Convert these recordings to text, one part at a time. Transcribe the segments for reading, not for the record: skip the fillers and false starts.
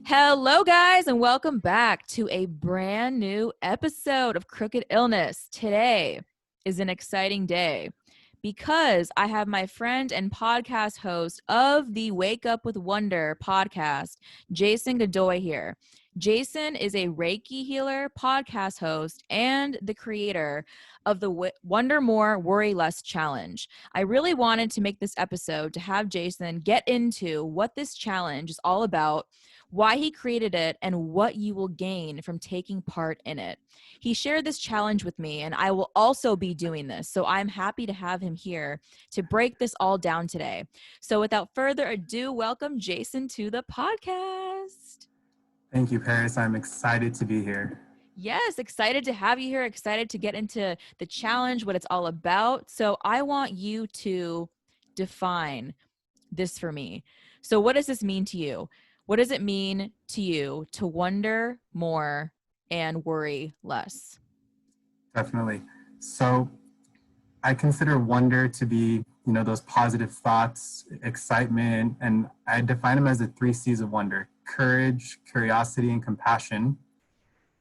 Hello, guys, and welcome back to a brand new episode of Crooked Illness. Today is an exciting day because I have my friend and podcast host of the Wake Up with Wonder podcast, Jason Godoy, here. Jason is a Reiki healer, podcast host, and the creator of the Wonder More, Worry Less challenge. I really wanted to make this episode to have Jason get into what this challenge is all about, why he created it, and what you will gain from taking part in it. He shared this challenge with me, and I will also be doing this. So I'm happy to have him here to break this all down today. So without further ado, welcome Jason to the podcast. Thank you, Paris. I'm excited to be here. Yes, excited to have you here, excited to get into the challenge, what it's all about. So I want you to define this for me. So what does this mean to you? What does it mean to you to wonder more and worry less? Definitely. So I consider wonder to be, those positive thoughts, excitement, and I define them as the 3 C's of wonder: courage, curiosity, and compassion.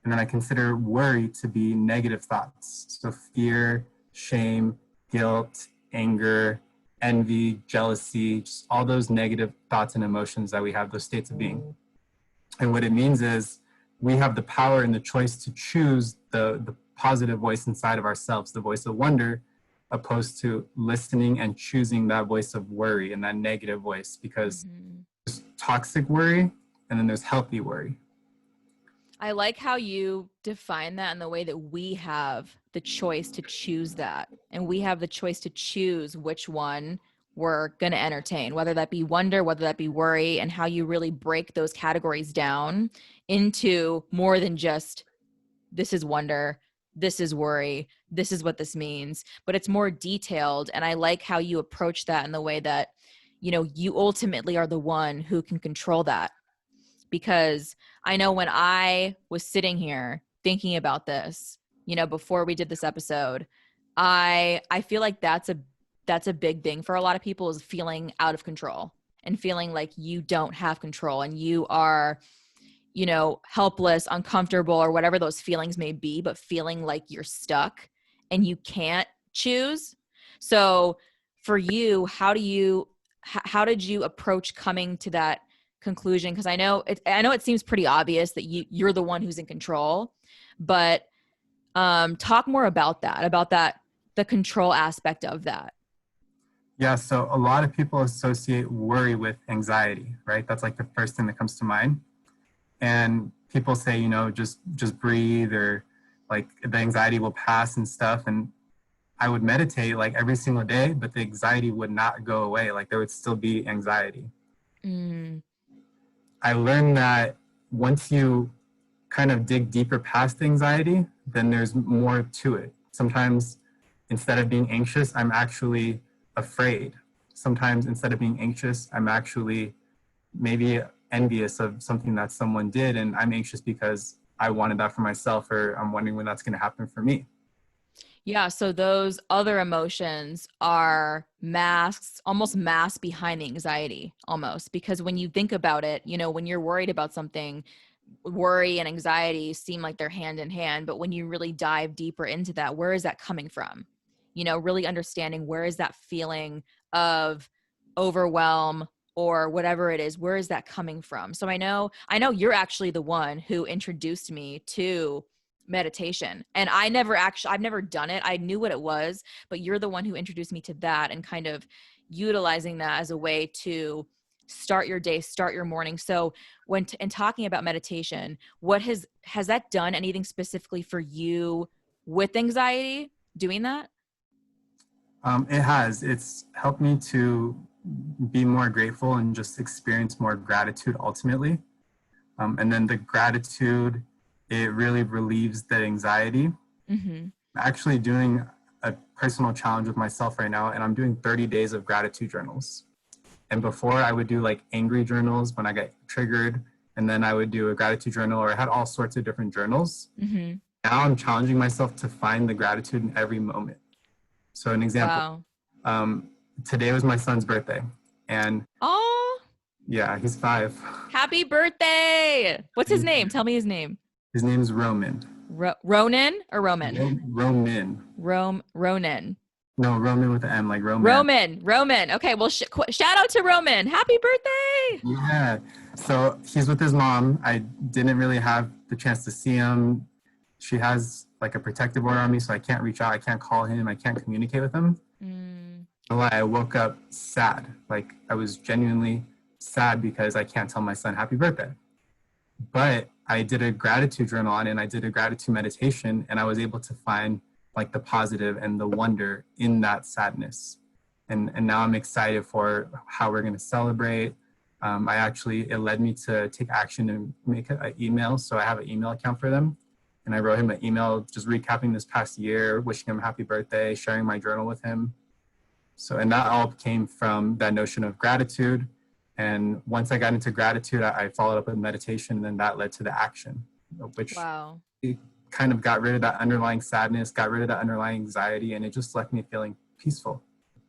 And then I consider worry to be negative thoughts. So fear, shame, guilt, anger, envy, jealousy, just all those negative thoughts and emotions that we have, those states of being. And what it means is we have the power and the choice to choose the positive voice inside of ourselves, the voice of wonder, opposed to listening and choosing that voice of worry and that negative voice, because there's toxic worry and then there's healthy worry. I like how you define that in the way that we have the choice to choose that. And we have the choice to choose which one we're going to entertain, whether that be wonder, whether that be worry, and how you really break those categories down into more than just this is wonder, this is worry, this is what this means, but it's more detailed. And I like how you approach that in the way that, you ultimately are the one who can control that. Because I know when I was sitting here thinking about this, before we did this episode, I feel like that's a big thing for a lot of people, is feeling out of control and feeling like you don't have control and you are, helpless, uncomfortable, or whatever those feelings may be, but feeling like you're stuck and you can't choose. So for you, how did you approach coming to that conclusion? Because I know it seems pretty obvious that you're the one who's in control, but talk more about that, the control aspect of that. Yeah, so a lot of people associate worry with anxiety, right? That's like the first thing that comes to mind. And people say, just breathe, or like the anxiety will pass and stuff. And I would meditate like every single day, but the anxiety would not go away. Like there would still be anxiety. I learned that once you kind of dig deeper past anxiety, then there's more to it. Sometimes instead of being anxious, I'm actually afraid. Sometimes instead of being anxious, I'm actually maybe envious of something that someone did, and I'm anxious because I wanted that for myself, or I'm wondering when that's going to happen for me. Yeah, so those other emotions are masks, almost masks behind the anxiety, almost. Because when you think about it, when you're worried about something, worry and anxiety seem like they're hand in hand. But when you really dive deeper into that, where is that coming from? Really understanding, where is that feeling of overwhelm or whatever it is, where is that coming from? So I know you're actually the one who introduced me to meditation, and I've never done it. I knew what it was, but you're the one who introduced me to that, and kind of utilizing that as a way to start your day, start your morning. So when talking about meditation, what has that done anything specifically for you with anxiety, doing that? It has. It's helped me to be more grateful and just experience more gratitude ultimately. And then the gratitude, it really relieves the anxiety. I'm actually doing a personal challenge with myself right now, and I'm doing 30 days of gratitude journals. And before, I would do like angry journals when I get triggered, and then I would do a gratitude journal, or I had all sorts of different journals. Now I'm challenging myself to find the gratitude in every moment. So an example, Wow. today was my son's birthday, and Oh, Yeah, he's 5. Happy birthday! What's his name? Tell me his name. His name's Roman. Ronan or Roman? Roman. Ronan. No, Roman with an M, like romance. Roman. Okay, well, shout out to Roman. Happy birthday! Yeah. So he's with his mom. I didn't really have the chance to see him. She has like a protective order on me, so I can't reach out. I can't call him. I can't communicate with him. I woke up sad. Like I was genuinely sad because I can't tell my son happy birthday. But I did a gratitude journal on it, and I did a gratitude meditation, and I was able to find like the positive and the wonder in that sadness. And now I'm excited for how we're going to celebrate. It led me to take action and make an email. So I have an email account for them. And I wrote him an email just recapping this past year, wishing him happy birthday, sharing my journal with him. So, and that all came from that notion of gratitude. And once I got into gratitude, I followed up with meditation, and then that led to the action, which Wow. It kind of got rid of that underlying sadness, got rid of that underlying anxiety, and it just left me feeling peaceful.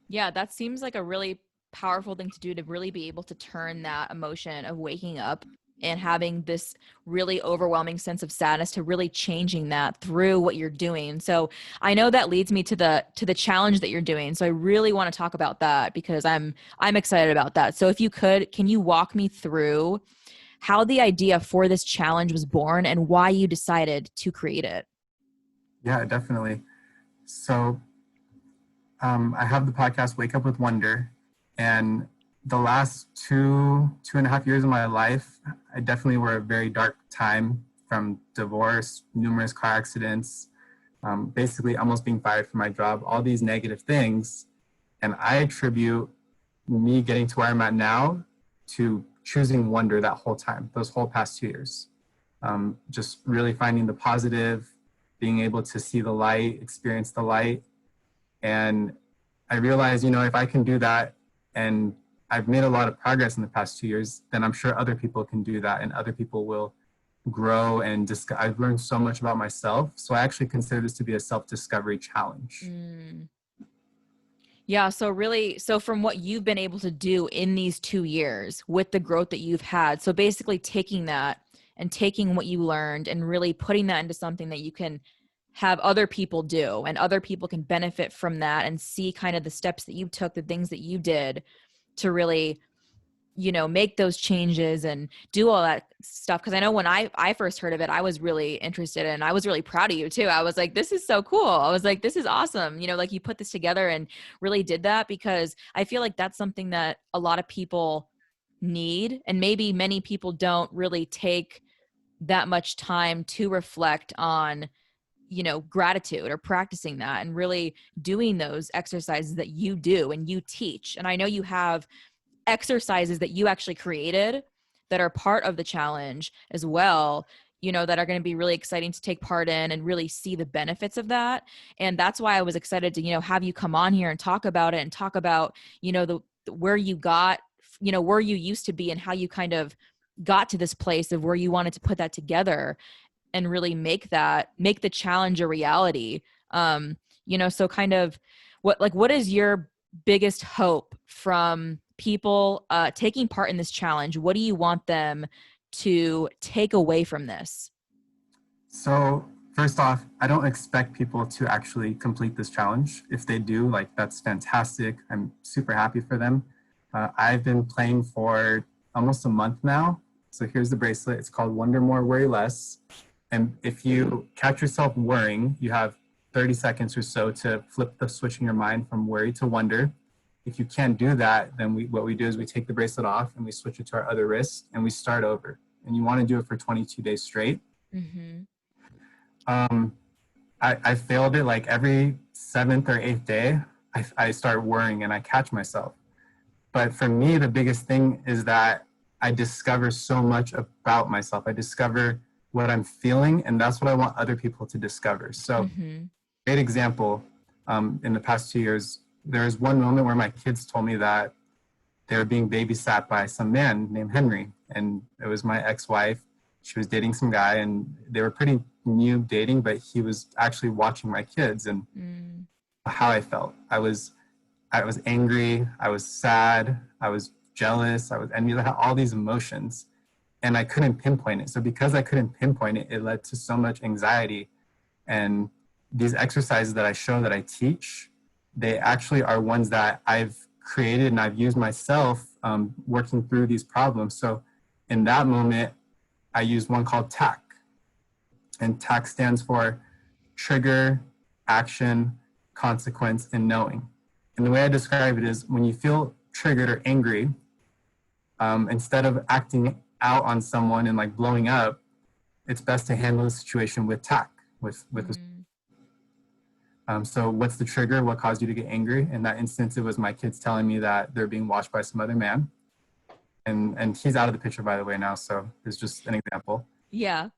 Yeah, that seems like a really powerful thing to do, to really be able to turn that emotion of waking up and having this really overwhelming sense of sadness to really changing that through what you're doing. So I know that leads me to the challenge that you're doing. So I really want to talk about that because I'm excited about that. So if you could, can you walk me through how the idea for this challenge was born and why you decided to create it? Yeah, definitely. So I have the podcast Wake Up with Wonder, and the last 2.5 years of my life, I definitely were a very dark time, from divorce, numerous car accidents, basically almost being fired from my job, all these negative things. And I attribute me getting to where I'm at now to choosing wonder that whole time, those whole past 2 years. Just really finding the positive, being able to see the light, experience the light. And I realized, if I can do that, and I've made a lot of progress in the past 2 years, then I'm sure other people can do that, and other people will grow. And I've learned so much about myself. So I actually consider this to be a self-discovery challenge. Yeah. So from what you've been able to do in these 2 years with the growth that you've had, so basically taking that and taking what you learned and really putting that into something that you can have other people do, and other people can benefit from that and see kind of the steps that you took, the things that you did to really, make those changes and do all that stuff. Cause I know when I first heard of it, I was really interested, and I was really proud of you too. I was like, this is so cool. I was like, this is awesome. Like you put this together and really did that, because I feel like that's something that a lot of people need. And maybe many people don't really take that much time to reflect on, gratitude or practicing that and really doing those exercises that you do and you teach. And I know you have exercises that you actually created that are part of the challenge as well, that are going to be really exciting to take part in and really see the benefits of that. And that's why I was excited to, have you come on here and talk about it, and talk about, where you got, where you used to be and how you kind of got to this place of where you wanted to put that together and really make the challenge a reality. So kind of what is your biggest hope from people taking part in this challenge? What do you want them to take away from this? So first off, I don't expect people to actually complete this challenge. If they do, that's fantastic. I'm super happy for them. I've been playing for almost a month now. So here's the bracelet. It's called Wonder More, Worry Less. And if you catch yourself worrying, you have 30 seconds or so to flip the switch in your mind from worry to wonder. If you can't do that, then what we do is we take the bracelet off and we switch it to our other wrist and we start over. And you want to do it for 22 days straight. Mm-hmm. I failed it like every 7th or 8th day. I start worrying and I catch myself. But for me, the biggest thing is that I discover so much about myself. I discover what I'm feeling, and that's what I want other people to discover. So great example, in the past 2 years, there was one moment where my kids told me that they were being babysat by some man named Henry, and it was my ex-wife. She was dating some guy, and they were pretty new dating, but he was actually watching my kids. And how I felt, I was angry, I was sad, I was jealous, I was envious, I had all these emotions and I couldn't pinpoint it. So because I couldn't pinpoint it, it led to so much anxiety. And these exercises that I show, that I teach, they actually are ones that I've created and I've used myself working through these problems. So in that moment, I used one called TAC. And TAC stands for trigger, action, consequence, and knowing. And the way I describe it is when you feel triggered or angry, instead of acting out on someone and like blowing up, it's best to handle the situation with tact. So what's the trigger? What caused you to get angry? In that instance, it was my kids telling me that they're being watched by some other man. And he's out of the picture, by the way, now. So it's just an example. Yeah.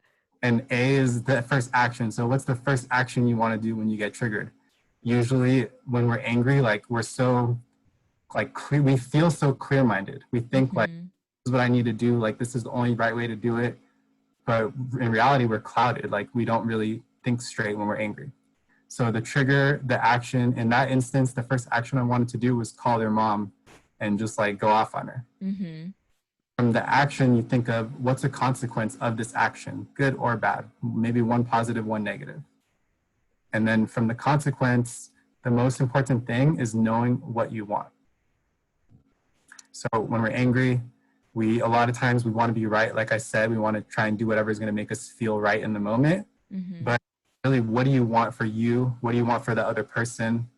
And A is the first action. So what's the first action you want to do when you get triggered? Usually when we're angry, like we're so like clear, we feel so clear-minded. We think like, this is what I need to do. Like, this is the only right way to do it. But in reality, we're clouded. Like, we don't really think straight when we're angry. So the trigger, the action, in that instance, the first action I wanted to do was call their mom and just like go off on her. From the action, you think of what's the consequence of this action, good or bad, maybe one positive, one negative. And then from the consequence, the most important thing is knowing what you want. So when we're angry, a lot of times we want to be right. Like I said, we want to try and do whatever is going to make us feel right in the moment. But really, what do you want for you? What do you want for the other person?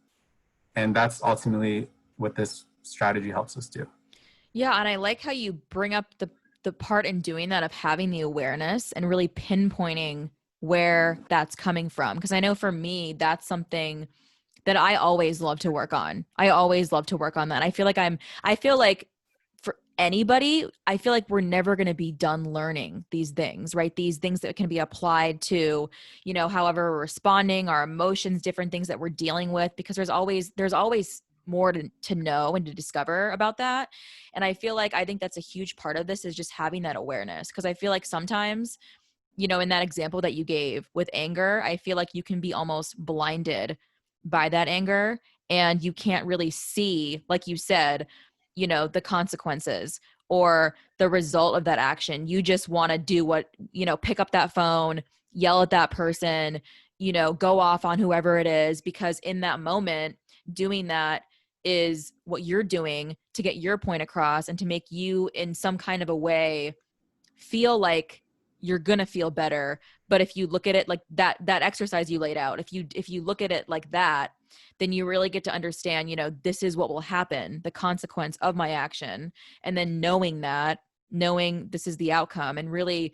And that's ultimately what this strategy helps us do. Yeah. And I like how you bring up the part in doing that of having the awareness and really pinpointing where that's coming from. Because I know for me, that's something that I always love to work on. I always love to work on that. I feel like for anybody, I feel like we're never going to be done learning these things, right? These things that can be applied to, you know, however we're responding, our emotions, different things that we're dealing with, because there's always more to know and to discover about that. And I think that's a huge part of this is just having that awareness. Because I feel like sometimes, you know, in that example that you gave with anger, I feel like you can be almost blinded by that anger and you can't really see, like you said, you know, the consequences or the result of that action. You just want to do what, you know, pick up that phone, yell at that person, you know, go off on whoever it is, because in that moment, doing that is what you're doing to get your point across and to make you in some kind of a way feel like you're going to feel better. But if you look at it like that exercise you laid out, if you look at it like that, then you really get to understand, you know, this is what will happen, the consequence of my action. And then knowing this is the outcome, and really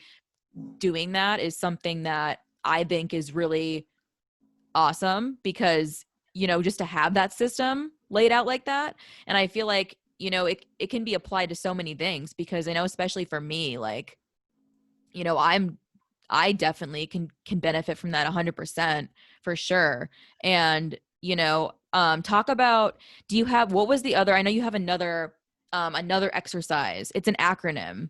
doing that is something that I think is really awesome, because, you know, just to have that system laid out like that. And I feel like, you know, it can be applied to so many things, because I know, especially for me, like, you know, I definitely can benefit from that 100% for sure. And, you know, talk about, what was the other, I know you have another exercise. It's an acronym.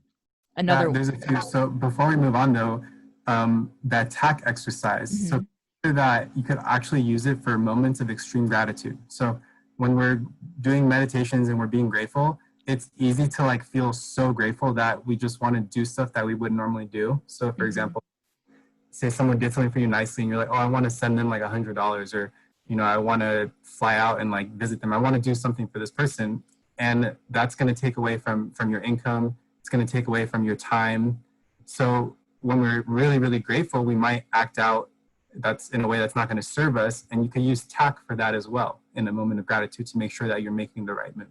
There's a few. So before we move on though, that TAC exercise. So that you could actually use it for moments of extreme gratitude. So when we're doing meditations and we're being grateful, it's easy to like feel so grateful that we just want to do stuff that we wouldn't normally do. So for example, say someone did something for you nicely and you're like, oh, I want to send them like $100, or, you know, I want to fly out and like visit them. I want to do something for this person. And that's going to take away from your income. It's going to take away from your time. So when we're really, really grateful, we might act out that's in a way that's not going to serve us. And you can use TAC for that as well in a moment of gratitude to make sure that you're making the right move.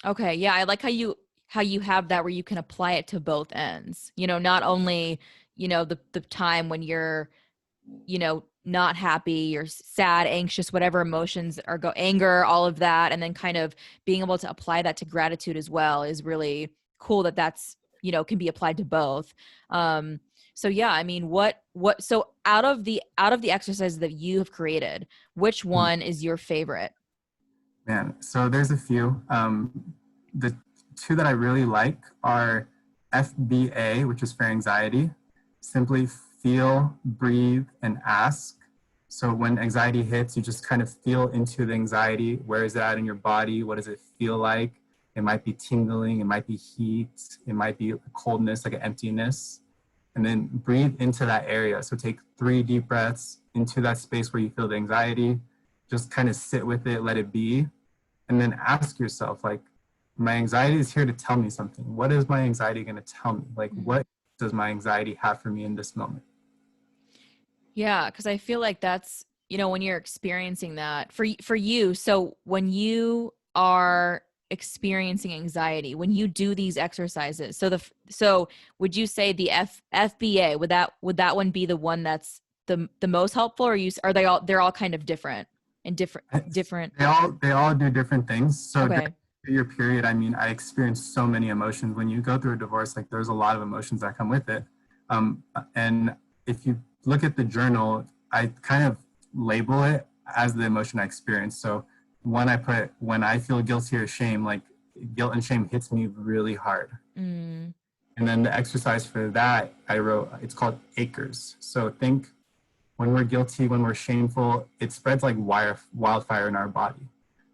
Okay. Yeah. I like how you have that where you can apply it to both ends, you know, not only, you know, the time when you're, you know, not happy, you're sad, anxious, whatever emotions are anger, all of that. And then kind of being able to apply that to gratitude as well is really cool, that's, you know, can be applied to both. So yeah, I mean, so out of the exercises that you have created, which one is your favorite? Man, so there's a few. The two that I really like are FBA, which is for anxiety. Simply feel, breathe, and ask. So when anxiety hits, you just kind of feel into the anxiety. Where is it at in your body? What does it feel like? It might be tingling, it might be heat, it might be coldness, like an emptiness. And then breathe into that area. So take 3 deep breaths into that space where you feel the anxiety. Just kind of sit with it, let it be. And then ask yourself, like, my anxiety is here to tell me something. What is my anxiety going to tell me? Like, what does my anxiety have for me in this moment? Yeah, because I feel like that's, when you're experiencing that for you. So when you are experiencing anxiety, when you do these exercises, so would you say the FBA, would that one be the one that's the most helpful, or they're all kind of different and different? They all do different things. So Okay. during your period, I mean, I experienced so many emotions. When you go through a divorce, like there's a lot of emotions that come with it. And if you look at the journal, I kind of label it as the emotion I experience. So when I feel guilty or shame, like guilt and shame hits me really hard. Mm. And then the exercise for that I wrote, it's called acres. So think when we're guilty, when we're shameful, it spreads like wildfire in our body.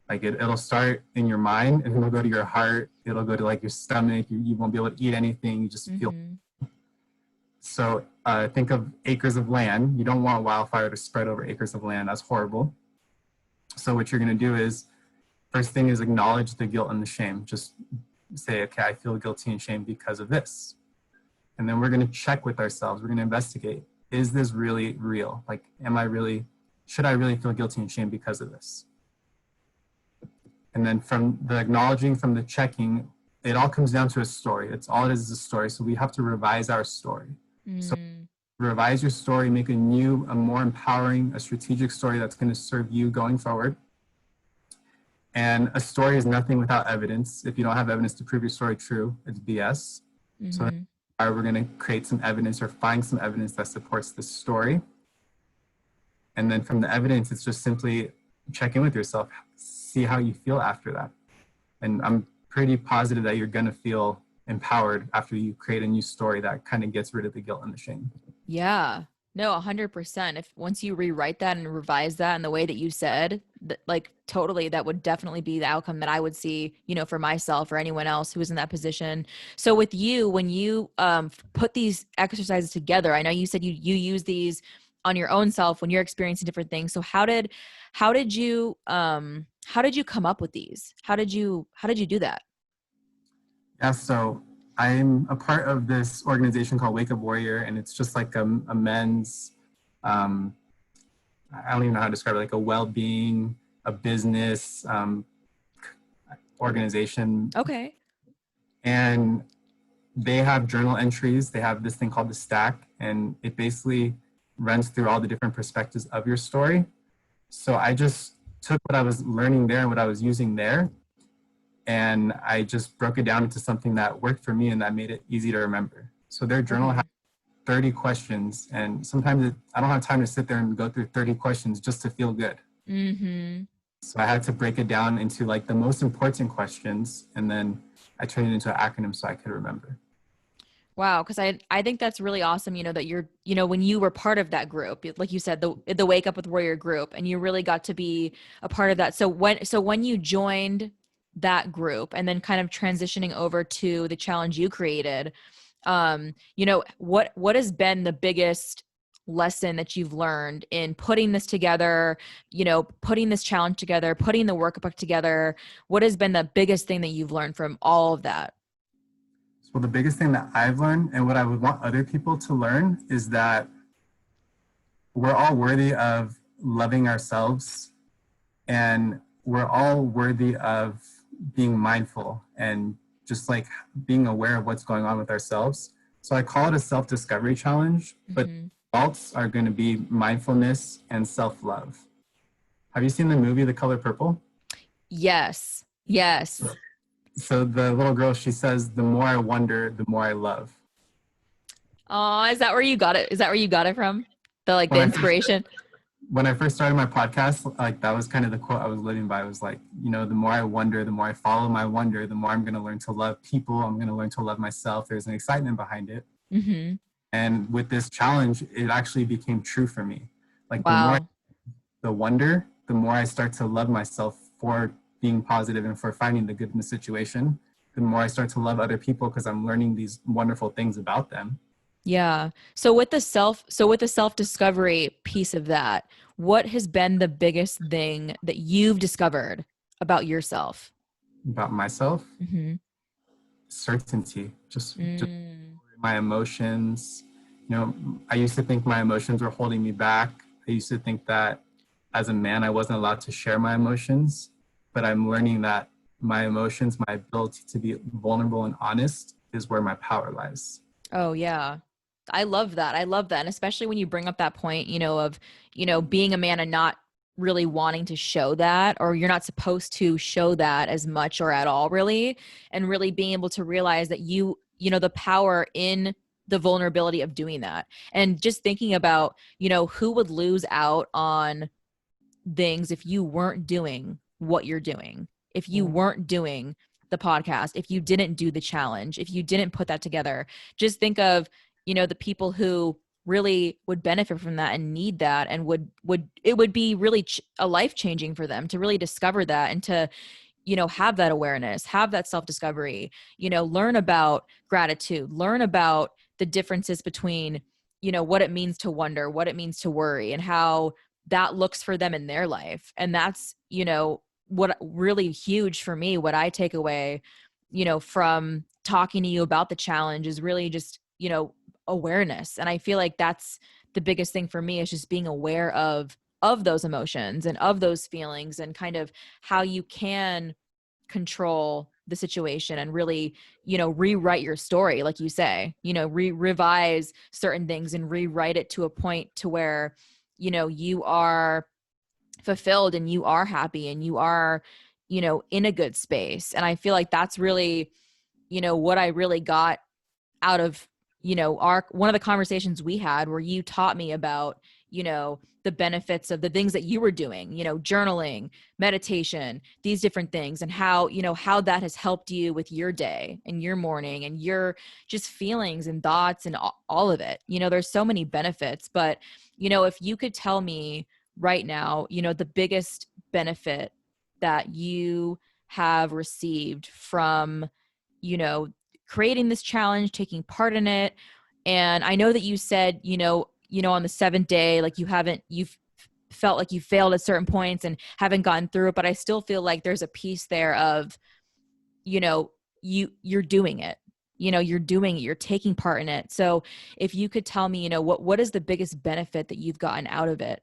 Like it'll start in your mind and it'll go to your heart. It'll go to like your stomach. You won't be able to eat anything. You just feel. So think of acres of land. You don't want wildfire to spread over acres of land. That's horrible. So what you're going to do is, first thing is acknowledge the guilt and the shame. Just say, okay, I feel guilty and shame because of this. And then we're going to check with ourselves. We're going to investigate. Is this really real? Like, should I really feel guilty and shame because of this? And then from the acknowledging, from the checking, it all comes down to a story. It's all it is a story. So we have to revise our story. So revise your story, make a more empowering, a strategic story that's going to serve you going forward. And a story is nothing without evidence. If you don't have evidence to prove your story true, it's BS. So we're going to create some evidence or find some evidence that supports this story. And then from the evidence, it's just simply check in with yourself, see how you feel after that. And I'm pretty positive that you're going to feel empowered after you create a new story that kind of gets rid of the guilt and the shame. Yeah. No, 100%. If once you rewrite that and revise that in the way that you said, like totally, that would definitely be the outcome that I would see, for myself or anyone else who was in that position. So with you, when you put these exercises together, I know you said you use these on your own self when you're experiencing different things. So how did you come up with these? How did you do that? Yeah, so I'm a part of this organization called Wake Up Warrior, and it's just like a men's, I don't even know how to describe it, like a well-being, a business organization. Okay. And they have journal entries. They have this thing called the Stack, and it basically runs through all the different perspectives of your story. So I just took what I was learning there and what I was using there, and I just broke it down into something that worked for me and that made it easy to remember. So their journal has 30 questions, and sometimes I don't have time to sit there and go through 30 questions just to feel good. So I had to break it down into like the most important questions, and then I turned it into an acronym so I could remember. Wow, because I think that's really awesome, that you're, when you were part of that group, like you said, the Wake Up with Warrior group, and you really got to be a part of that. So when you joined that group and then kind of transitioning over to the challenge you created, what has been the biggest lesson that you've learned in putting this together, putting this challenge together, putting the workbook together? What has been the biggest thing that you've learned from all of that? So the biggest thing that I've learned and what I would want other people to learn is that we're all worthy of loving ourselves, and we're all worthy of being mindful and just like being aware of what's going on with ourselves. So I call it a self-discovery challenge, but results are going to be mindfulness and self-love. Have you seen the movie The Color Purple? Yes. So the little girl, she says, the more I wonder, the more I love. Oh, is that where you got it? Is that where you got it from? The inspiration? When I first started my podcast, like that was kind of the quote I was living by. It was like, the more I wonder, the more I follow my wonder, the more I'm going to learn to love people. I'm going to learn to love myself. There's an excitement behind it. And with this challenge, it actually became true for me. Like the more the wonder, the more I start to love myself for being positive and for finding the good in the situation, the more I start to love other people because I'm learning these wonderful things about them. Yeah. So with the self discovery piece of that, what has been the biggest thing that you've discovered about yourself? About myself, Mm-hmm. certainty, just Mm. my emotions. You know, I used to think my emotions were holding me back. I used to think that as a man, I wasn't allowed to share my emotions, but I'm learning that my emotions, my ability to be vulnerable and honest is where my power lies. Oh yeah. I love that. I love that. And especially when you bring up that point, of, being a man and not really wanting to show that, or you're not supposed to show that as much or at all, really. And really being able to realize that the power in the vulnerability of doing that. And just thinking about, who would lose out on things if you weren't doing what you're doing, if you weren't doing the podcast, if you didn't do the challenge, if you didn't put that together. Just think of, the people who really would benefit from that and need that, and would it would be really a life changing for them to really discover that, and to have that awareness, have that self discovery, learn about gratitude, learn about the differences between, what it means to wonder, what it means to worry, and how that looks for them in their life. And that's, what really huge for me, what I take away, from talking to you about the challenge is really just, awareness. And I feel like that's the biggest thing for me, is just being aware of those emotions and of those feelings, and kind of how you can control the situation and really, rewrite your story, like you say, revise certain things and rewrite it to a point to where, you are fulfilled and you are happy and you are, in a good space. And I feel like that's really, what I really got out of, our one of the conversations we had, where you taught me about, the benefits of the things that you were doing, journaling, meditation, these different things, and how, how that has helped you with your day and your morning and your just feelings and thoughts and all of it. There's so many benefits. But, if you could tell me right now, the biggest benefit that you have received from, you know, creating this challenge, taking part in it. And I know that you said, on the seventh day, like you've felt like you failed at certain points and haven't gotten through it, but I still feel like there's a piece there of, you know, you're doing it, you're doing it, you're taking part in it. So if you could tell me, what is the biggest benefit that you've gotten out of it?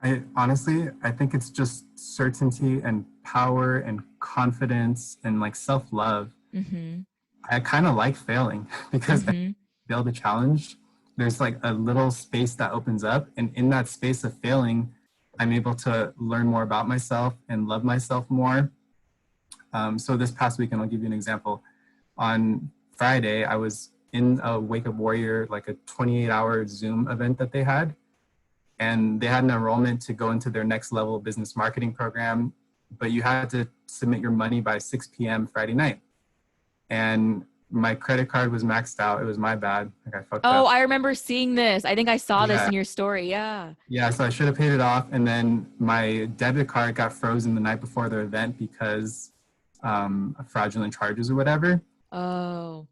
I think it's just certainty and power and confidence and like self-love. Mm-hmm. I kind of like failing because I Mm-hmm. fail the challenge. There's like a little space that opens up, and in that space of failing, I'm able to learn more about myself and love myself more. So this past weekend, I'll give you an example. On Friday, I was in a Wake Up Warrior, like a 28-hour Zoom event that they had, and they had an enrollment to go into their next level business marketing program, but you had to submit your money by 6 p.m. Friday night. And my credit card was maxed out. It was my bad. Like I fucked Oh, up. I remember seeing this. I think I saw this Yeah. in your story. Yeah. Yeah. So I should have paid it off. And then my debit card got frozen the night before the event because of fraudulent charges or whatever. Oh.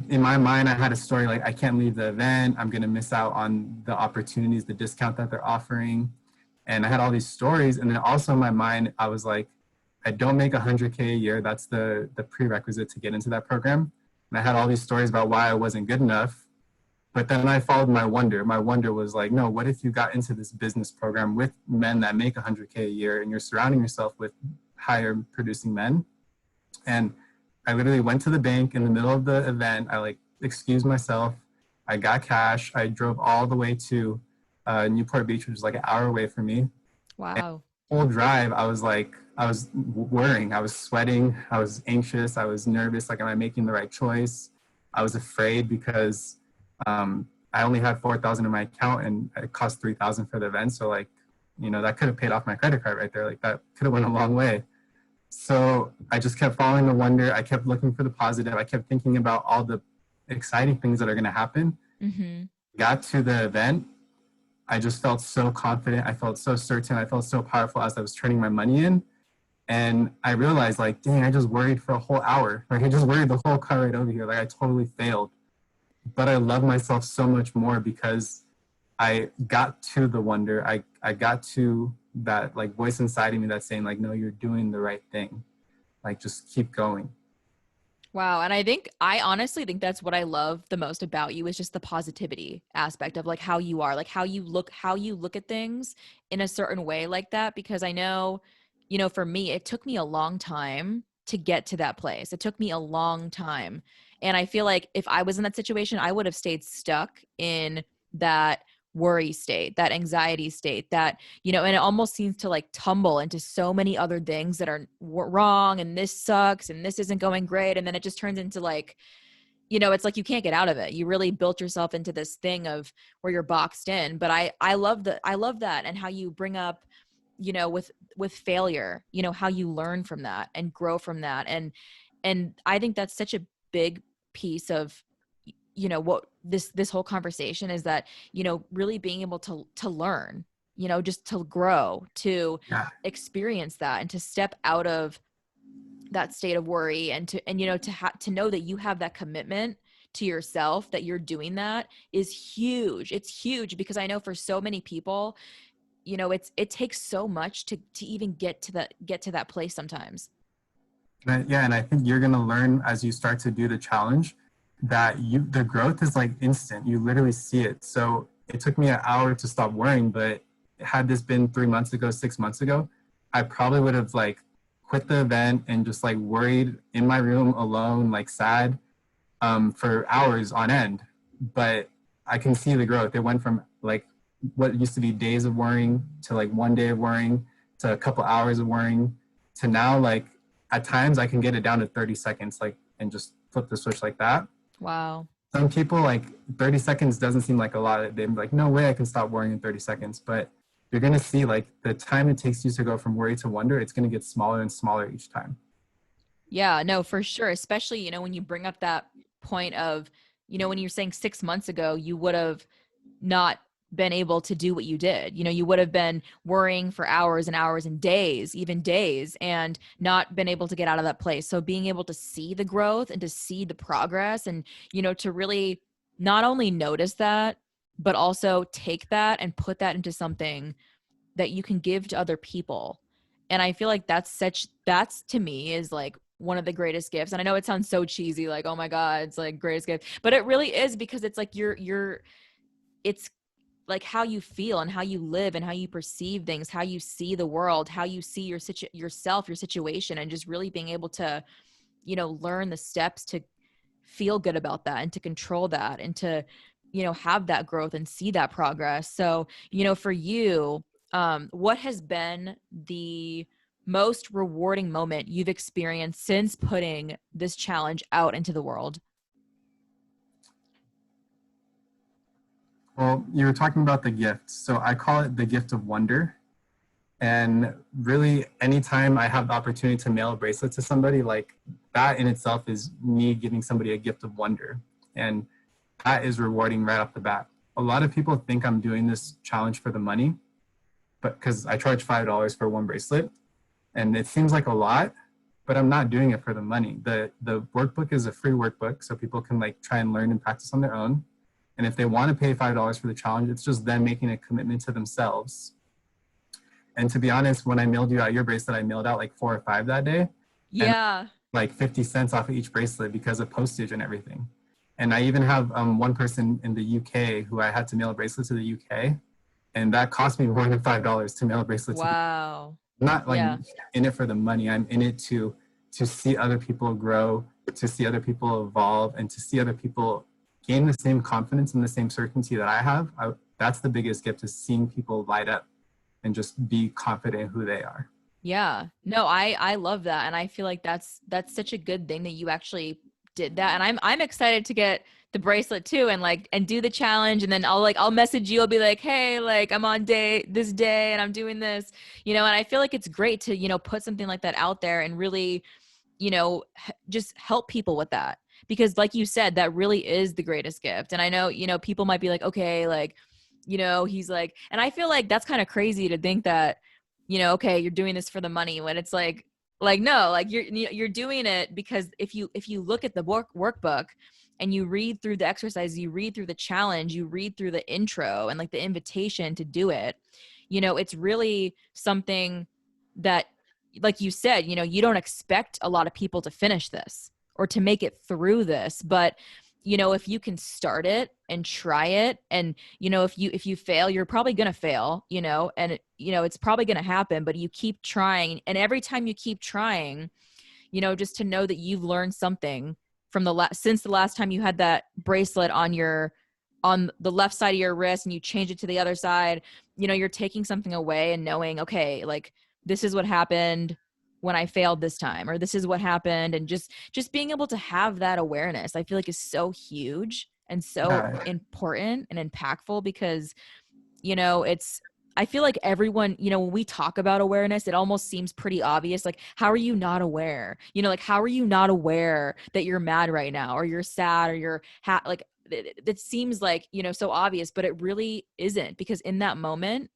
In my mind, I had a story like, I can't leave the event. I'm going to miss out on the opportunities, the discount that they're offering. And I had all these stories. And then also in my mind, I was like, I don't make 100K a year. That's the prerequisite to get into that program. And I had all these stories about why I wasn't good enough. But then I followed my wonder. My wonder was like, no, what if you got into this business program with men that make 100K a year and you're surrounding yourself with higher producing men? And I literally went to the bank in the middle of the event. I like excused myself. I got cash. I drove all the way to Newport Beach, which is like an hour away from me. Wow. Whole drive, I was like, I was worrying, I was sweating, I was anxious, I was nervous, like, am I making the right choice? I was afraid because I only had 4,000 in my account and it cost 3,000 for the event. So like, that could have paid off my credit card right there. Like that could have went a long way. So I just kept following the wonder. I kept looking for the positive. I kept thinking about all the exciting things that are going to happen. Mm-hmm. Got to the event. I just felt so confident. I felt so certain. I felt so powerful as I was turning my money in. And I realized like, dang, I just worried for a whole hour. Like I just worried the whole car ride over here. Like I totally failed. But I love myself so much more because I got to the wonder. I got to that like voice inside of me that's saying like, no, you're doing the right thing. Like just keep going. Wow. And I honestly think that's what I love the most about you is just the positivity aspect of like how you are, like how you look at things in a certain way like that. Because I know, for me, it took me a long time to get to that place. It took me a long time. And I feel like if I was in that situation, I would have stayed stuck in that worry state, that anxiety state, that and it almost seems to like tumble into so many other things that are wrong, and this sucks and this isn't going great, and then it just turns into like it's like you can't get out of it. You really built yourself into this thing of where you're boxed in. But I love that, and how you bring up with failure, how you learn from that and grow from that. And I think that's such a big piece of what this whole conversation is, that really being able to learn, just to grow, to Yeah. experience that, and to step out of that state of worry, and to know that you have that commitment to yourself, that you're doing that, is huge. It's huge, because I know for so many people, it takes so much to even get to that place sometimes. Yeah, and I think you're gonna learn as you start to do the challenge that the growth is like instant. You literally see it. So it took me an hour to stop worrying, but had this been 3 months ago, 6 months ago, I probably would have like quit the event and just like worried in my room alone, like sad, for hours on end. But I can see the growth. It went from like what used to be days of worrying to like one day of worrying to a couple hours of worrying to now like at times I can get it down to 30 seconds, like, and just flip the switch like that. Wow. Some people like 30 seconds doesn't seem like a lot. They're like, no way I can stop worrying in 30 seconds. But you're going to see like the time it takes you to go from worry to wonder, it's going to get smaller and smaller each time. Yeah, no, for sure. Especially, when you bring up that point of, when you're saying 6 months ago, you would have not been able to do what you did. You would have been worrying for hours and hours and days, even days, and not been able to get out of that place. So being able to see the growth and to see the progress, and, to really not only notice that, but also take that and put that into something that you can give to other people. And I feel like that's to me is like one of the greatest gifts. And I know it sounds so cheesy, like, oh my God, it's like greatest gift, but it really is, because it's like it's like how you feel and how you live and how you perceive things, how you see the world, how you see yourself, your situation, and just really being able to, learn the steps to feel good about that, and to control that, and to, have that growth and see that progress. So, for you, what has been the most rewarding moment you've experienced since putting this challenge out into the world? Well, you were talking about the gift. So I call it the gift of wonder. And really, anytime I have the opportunity to mail a bracelet to somebody, like that in itself is me giving somebody a gift of wonder. And that is rewarding right off the bat. A lot of people think I'm doing this challenge for the money, but because I charge $5 for one bracelet, and it seems like a lot, but I'm not doing it for the money. The workbook is a free workbook, so people can like try and learn and practice on their own. And if they want to pay $5 for the challenge, it's just them making a commitment to themselves. And to be honest, when I mailed you out your bracelet, I mailed out like 4 or 5 that day, and Yeah. like 50 cents off of each bracelet because of postage and everything. And I even have one person in the UK who I had to mail a bracelet to the UK, and that cost me more than $5 to mail a bracelet to. Wow. I'm not like Yeah. in it for the money. I'm in it to see other people grow, to see other people evolve, and to see other people gain the same confidence and the same certainty that I have. That's the biggest gift, is seeing people light up and just be confident in who they are. Yeah. No, I love that. And I feel like that's such a good thing that you actually did that. And I'm excited to get the bracelet too, and like and do the challenge, and then I'll message you. I'll be like, "Hey, like I'm on this day and I'm doing this." And I feel like it's great to, put something like that out there and really, just help people with that. Because like you said, that really is the greatest gift. And I know, people might be like, "Okay, like, he's like," and I feel like that's kind of crazy to think that, okay, you're doing this for the money, when it's like, Like, no, like you're doing it because if you look at the workbook and you read through the exercise, you read through the challenge, you read through the intro and like the invitation to do it, it's really something that, like you said, you don't expect a lot of people to finish this or to make it through this, but if you can start it and try it, and if you fail, you're probably going to fail, and it's probably going to happen, but you keep trying, and every time you keep trying, just to know that you've learned something from since the last time you had that bracelet on the left side of your wrist and you change it to the other side, you're taking something away and knowing, okay, like this is what happened when I failed this time, or this is what happened. And just being able to have that awareness, I feel like is so huge and so Yeah, important and impactful because, it's, I feel like everyone, when we talk about awareness, it almost seems pretty obvious. Like, how are you not aware? Like, how are you not aware that you're mad right now, or you're sad, or you're like, it seems like, so obvious, but it really isn't, because in that moment,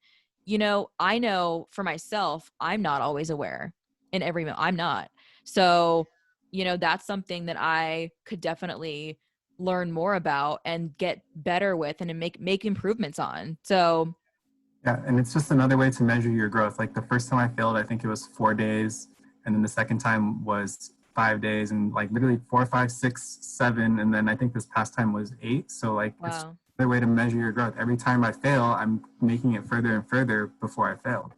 I know for myself, I'm not always aware in every moment. I'm not. So, that's something that I could definitely learn more about and get better with and make improvements on. So, yeah, and it's just another way to measure your growth. Like the first time I failed, I think it was 4 days, and then the second time was 5 days, and like literally 4, 5, 6, 7, and then I think this past time was 8. So like it's wow. another way to measure your growth. Every time I fail, I'm making it further and further before I fail.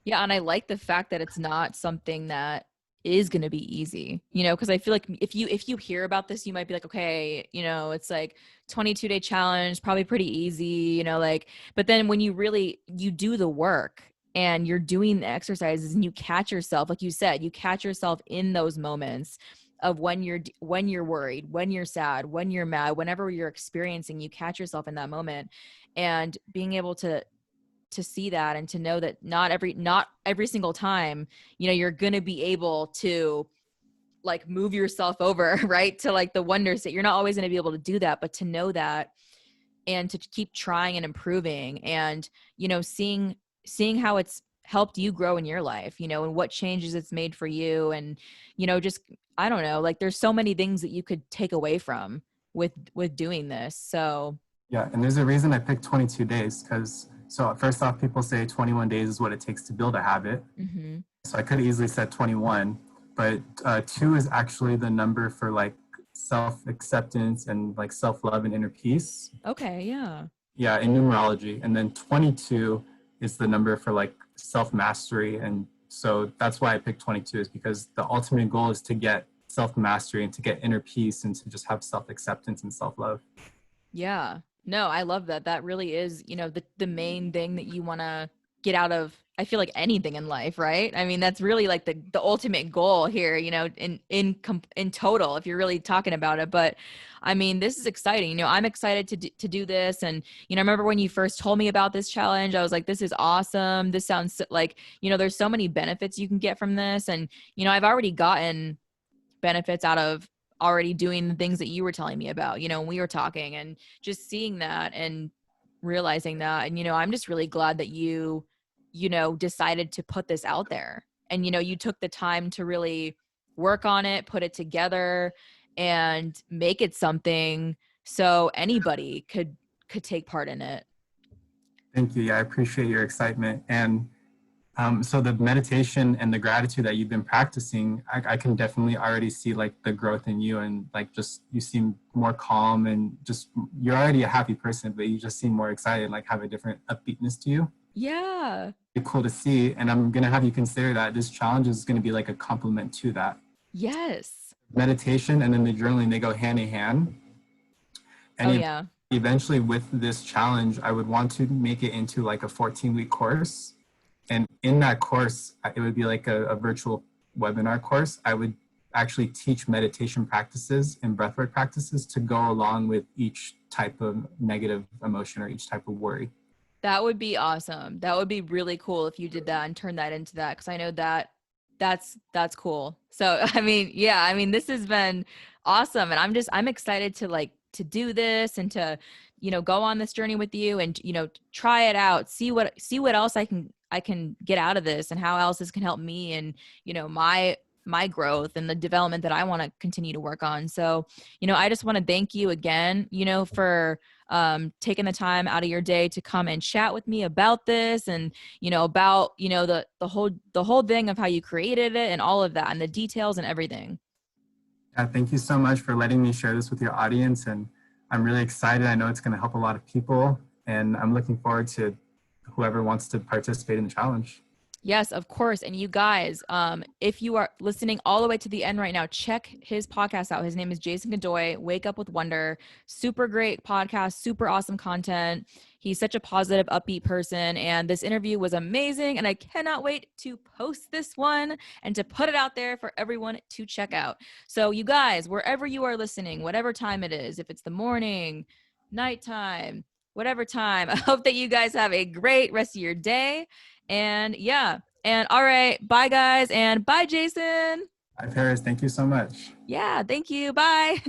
Yeah, and I like the fact that it's not something that is going to be easy, because I feel like if you hear about this, you might be like, okay, it's like 22-day challenge, probably pretty easy, like, but then when you do the work and you're doing the exercises and you catch yourself, like you said, you catch yourself in those moments of when you're worried, when you're sad, when you're mad, whenever you're experiencing, you catch yourself in that moment, and being able to see that and to know that not every single time, you're going to be able to like move yourself over right to like the wonder state. You're not always going to be able to do that, but to know that and to keep trying and improving, and seeing how it's helped you grow in your life, and what changes it's made for you, and just, I don't know, like there's so many things that you could take away from with doing this. So Yeah, and there's a reason I picked 22 days because so first off, people say 21 days is what it takes to build a habit. mhm. So I could have easily said 21, but 2 is actually the number for like self acceptance and like self love and inner peace. Okay, yeah. Yeah, in numerology. And then 22 is the number for like self mastery. And so that's why I picked 22, is because the ultimate goal is to get self mastery and to get inner peace and to just have self acceptance and self love. Yeah. No, I love that. That really is, the main thing that you want to get out of, I feel like, anything in life, right? I mean, that's really like the ultimate goal here, in total, if you're really talking about it. But I mean, this is exciting. I'm excited to do this. And, I remember when you first told me about this challenge, I was like, this is awesome. This sounds like, there's so many benefits you can get from this. And, I've already gotten benefits out of already doing the things that you were telling me about, when we were talking, and just seeing that and realizing that. And, I'm just really glad that you decided to put this out there, and, you took the time to really work on it, put it together, and make it something so anybody could take part in it. Thank you. Yeah, I appreciate your excitement. And so the meditation and the gratitude that you've been practicing, I can definitely already see like the growth in you, and like just you seem more calm, and just you're already a happy person, but you just seem more excited, like have a different upbeatness to you. Yeah. It's cool to see, and I'm gonna have you consider that this challenge is gonna be like a complement to that. Yes. Meditation and then the journaling, they go hand in hand. Oh And yeah. eventually with this challenge, I would want to make it into like a 14-week course. And in that course, it would be like a virtual webinar course. I would actually teach meditation practices and breathwork practices to go along with each type of negative emotion or each type of worry. That would be awesome. That would be really cool if you did that and turned that into that, because I know that's cool. So I mean, yeah, I mean, this has been awesome, and I'm excited to like to do this and to, you know, go on this journey with you and, you know, try it out, see what else I can get out of this and how else this can help me and, you know, my growth and the development that I want to continue to work on. So, you know, I just want to thank you again, you know, for taking the time out of your day to come and chat with me about this and, you know, about, you know, the whole thing of how you created it and all of that and the details and everything. Thank you so much for letting me share this with your audience. And I'm really excited. I know it's going to help a lot of people. And I'm looking forward to whoever wants to participate in the challenge. Yes, of course. And you guys, if you are listening all the way to the end right now, check his podcast out. His name is Jason Godoy, Wake Up with Wonder. Super great podcast, super awesome content. He's such a positive, upbeat person. And this interview was amazing. And I cannot wait to post this one and to put it out there for everyone to check out. So you guys, wherever you are listening, whatever time it is, if it's the morning, nighttime, whatever time, I hope that you guys have a great rest of your day. And yeah. And all right. Bye, guys. And bye, Jason. Bye, Paris. Thank you so much. Yeah. Thank you. Bye.